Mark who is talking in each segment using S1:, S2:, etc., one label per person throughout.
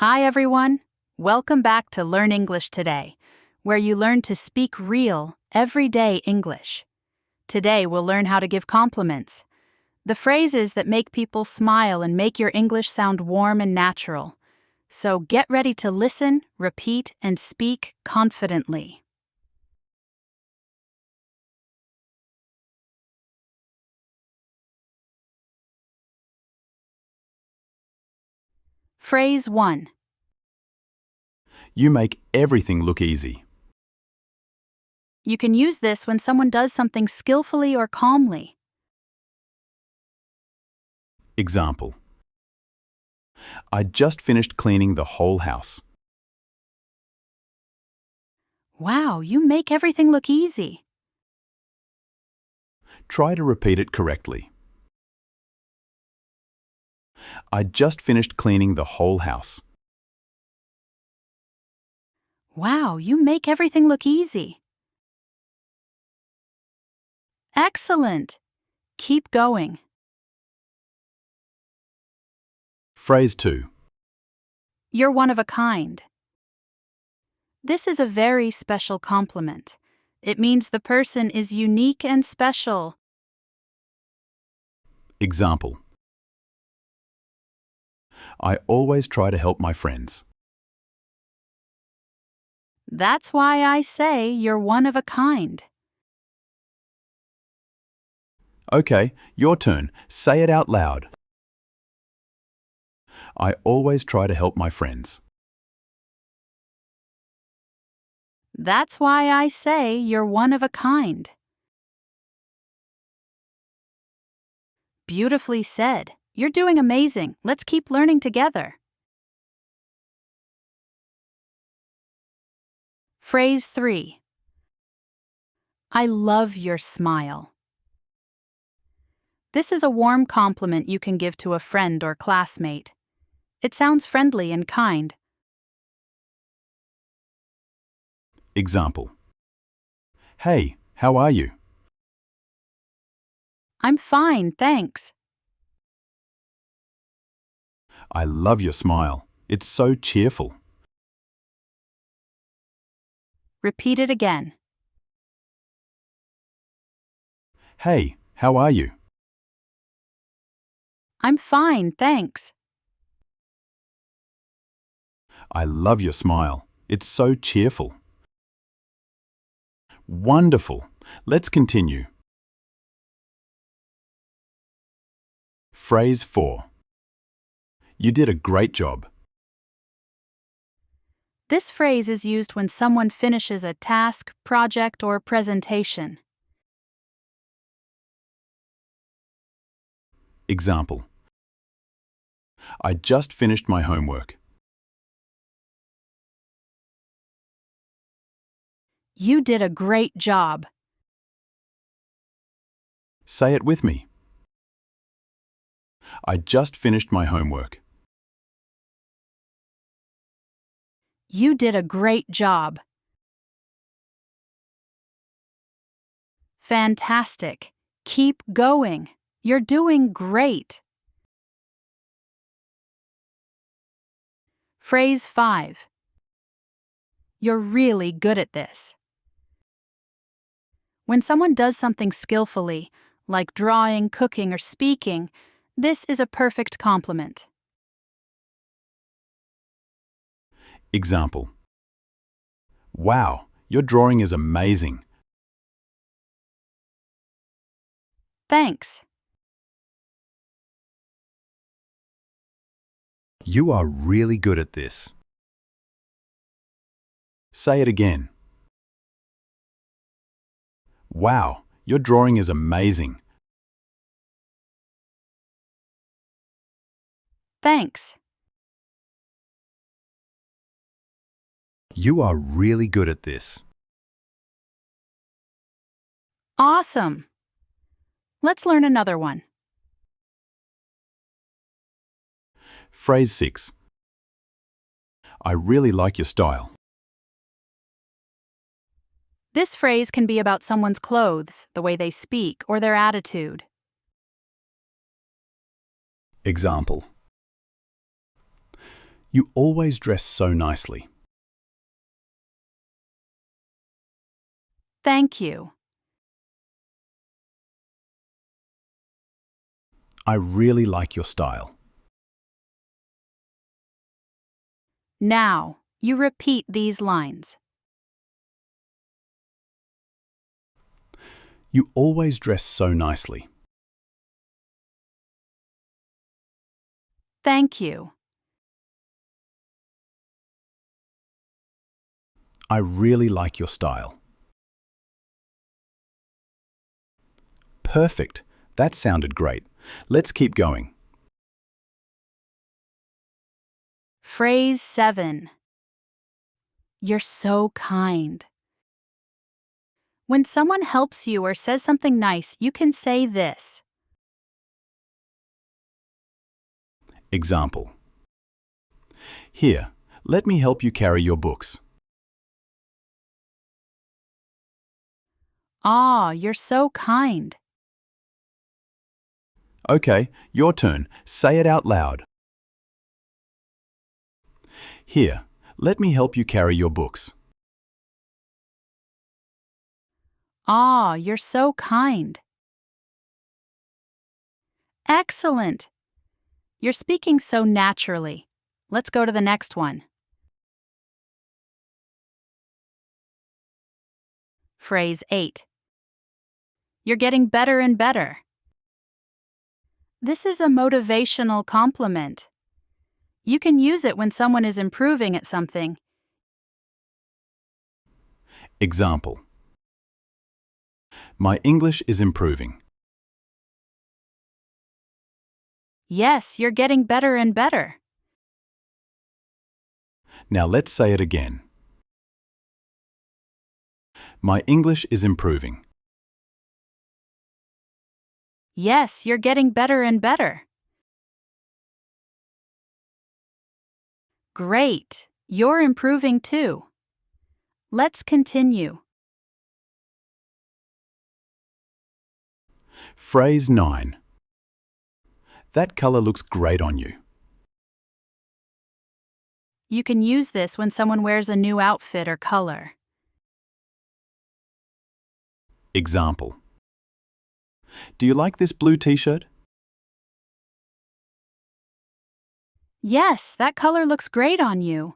S1: Hi, everyone. Welcome back to Learn English Today, where you learn to speak real, everyday English. Today, we'll learn how to give compliments, the phrases that make people smile and make your English sound warm and natural. So get ready to listen, repeat, and speak confidently. Phrase 1.
S2: You make everything look easy.
S1: You can use this when someone does something skillfully or calmly.
S2: Example. I just finished cleaning the whole house.
S1: Wow, you make everything look easy.
S2: Try to repeat it correctly. I just finished cleaning the whole house.
S1: Wow, you make everything look easy. Excellent. Keep going.
S2: Phrase 2.
S1: You're one of a kind. This is a very special compliment. It means the person is unique and special.
S2: Example. I always try to help my friends.
S1: That's why I say you're one of a kind.
S2: Okay, your turn. Say it out loud. I always try to help my friends.
S1: That's why I say you're one of a kind. Beautifully said. You're doing amazing. Let's keep learning together. Phrase 3. I love your smile. This is a warm compliment you can give to a friend or classmate. It sounds friendly and kind.
S2: Example. Hey, how are you?
S1: I'm fine, thanks.
S2: I love your smile. It's so cheerful.
S1: Repeat it again.
S2: Hey, how are you?
S1: I'm fine, thanks.
S2: I love your smile. It's so cheerful. Wonderful. Let's continue. Phrase 4. You did a great job.
S1: This phrase is used when someone finishes a task, project, or presentation.
S2: Example. I just finished my homework.
S1: You did a great job.
S2: Say it with me. I just finished my homework.
S1: You did a great job. Fantastic. Keep going. You're doing great. Phrase 5. You're really good at this. When someone does something skillfully, like drawing, cooking, or speaking, this is a perfect compliment.
S2: Example. Wow, your drawing is amazing.
S1: Thanks.
S3: You are really good at this.
S2: Say it again. Wow, your drawing is amazing.
S1: Thanks.
S3: You are really good at this.
S1: Awesome. Let's learn another one.
S2: Phrase 6. I really like your style.
S1: This phrase can be about someone's clothes, the way they speak, or their attitude.
S3: Example.
S2: You always dress so nicely.
S1: Thank you.
S2: I really like your style.
S1: Now, you repeat these lines.
S2: You always dress so nicely.
S1: Thank you.
S2: I really like your style. Perfect. That sounded great. Let's keep going.
S1: Phrase 7. You're so kind. When someone helps you or says something nice, you can say this.
S2: Example. Here, let me help you carry your books.
S1: Ah, you're so kind.
S2: Okay, your turn. Say it out loud. Here, let me help you carry your books.
S1: Ah, you're so kind. Excellent. You're speaking so naturally. Let's go to the next one. Phrase 8. You're getting better and better. This is a motivational compliment. You can use it when someone is improving at something.
S2: Example. My English is improving.
S1: Yes, you're getting better and better.
S2: Now let's say it again. My English is improving.
S1: Yes, you're getting better and better. Great. You're improving too. Let's continue.
S2: Phrase 9. That color looks great on you.
S1: You can use this when someone wears a new outfit or color.
S2: Example. Do you like this blue t-shirt?
S1: Yes, that color looks great on you.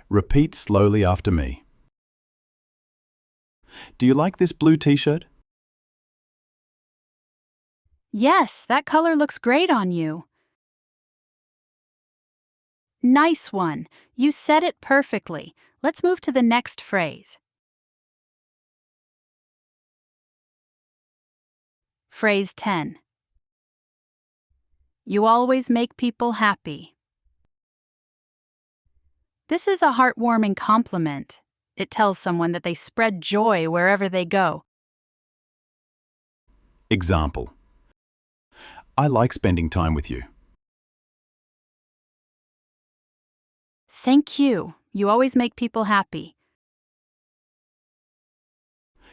S2: Repeat slowly after me. Do you like this blue t-shirt?
S1: Yes, that color looks great on you. Nice one. You said it perfectly. Let's move to the next phrase. Phrase 10. You always make people happy. This is a heartwarming compliment. It tells someone that they spread joy wherever they go.
S2: Example. I like spending time with you.
S1: Thank you. You always make people happy.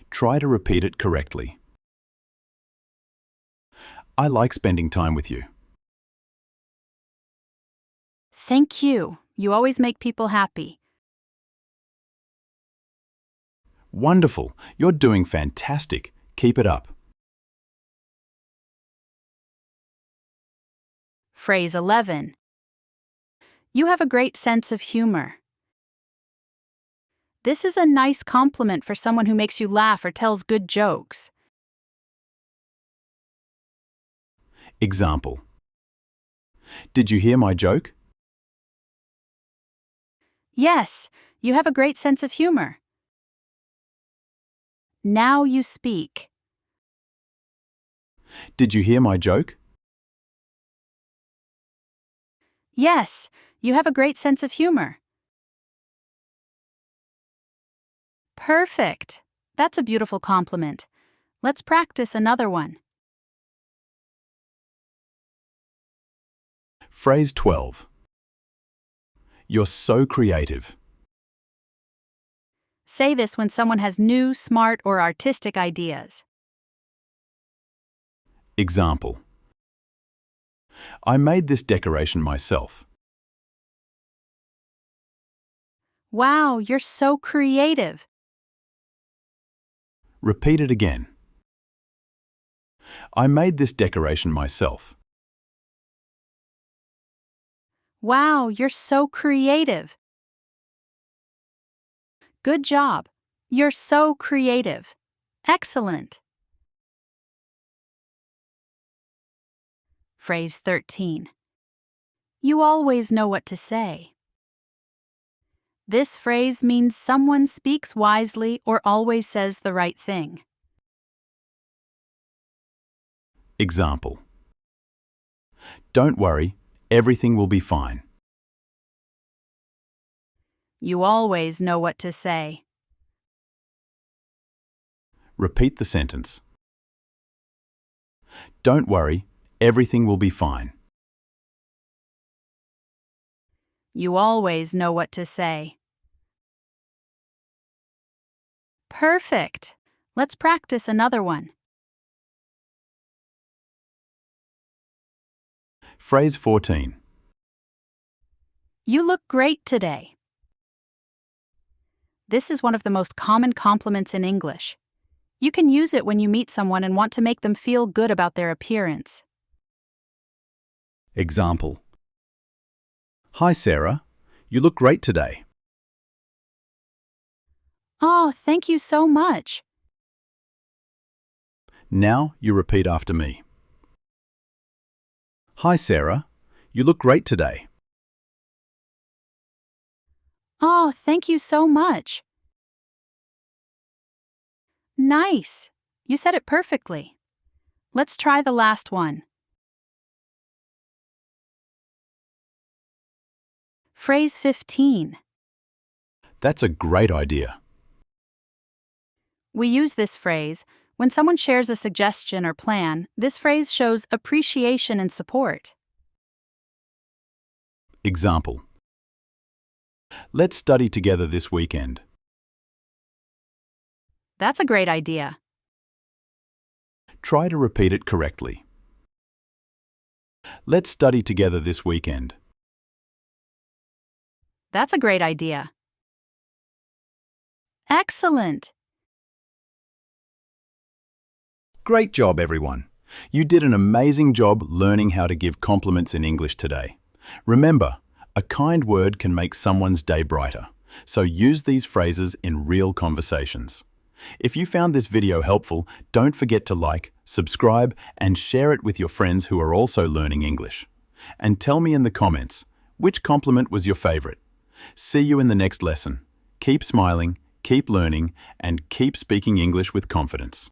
S2: Try to repeat it correctly. I like spending time with you.
S1: Thank you. You always make people happy.
S2: Wonderful. You're doing fantastic. Keep it up.
S1: Phrase 11. You have a great sense of humor. This is a nice compliment for someone who makes you laugh or tells good jokes.
S2: Example. Did you hear my joke?
S1: Yes, you have a great sense of humor. Now you speak.
S2: Did you hear my joke?
S1: Yes, you have a great sense of humor. Perfect. That's a beautiful compliment. Let's practice another one.
S2: Phrase 12. You're so creative.
S1: Say this when someone has new, smart, or artistic ideas.
S2: Example. I made this decoration myself.
S1: Wow, you're so creative.
S2: Repeat it again. I made this decoration myself.
S1: Wow, you're so creative. Good job. You're so creative. Excellent. Phrase 13. You always know what to say. This phrase means someone speaks wisely or always says the right thing.
S2: Example. Don't worry, everything will be fine.
S1: You always know what to say.
S2: Repeat the sentence. Don't worry, everything will be fine.
S1: You always know what to say. Perfect. Let's practice another one.
S2: Phrase 14.
S1: You look great today. This is one of the most common compliments in English. You can use it when you meet someone and want to make them feel good about their appearance.
S3: Example. Hi, Sarah. You look great today.
S1: Oh, thank you so much.
S2: Now you repeat after me.
S3: Hi, Sarah. You look great today.
S1: Oh, thank you so much. Nice. You said it perfectly. Let's try the last one. Phrase 15.
S2: That's a great idea.
S1: We use this phrase when someone shares a suggestion or plan. This phrase shows appreciation and support.
S2: Example. Let's study together this weekend.
S1: That's a great idea.
S2: Try to repeat it correctly. Let's study together this weekend.
S1: That's a great idea. Excellent.
S2: Great job, everyone. You did an amazing job learning how to give compliments in English today. Remember, a kind word can make someone's day brighter, so use these phrases in real conversations. If you found this video helpful, don't forget to like, subscribe, and share it with your friends who are also learning English. And tell me in the comments, which compliment was your favorite? See you in the next lesson. Keep smiling, keep learning, and keep speaking English with confidence.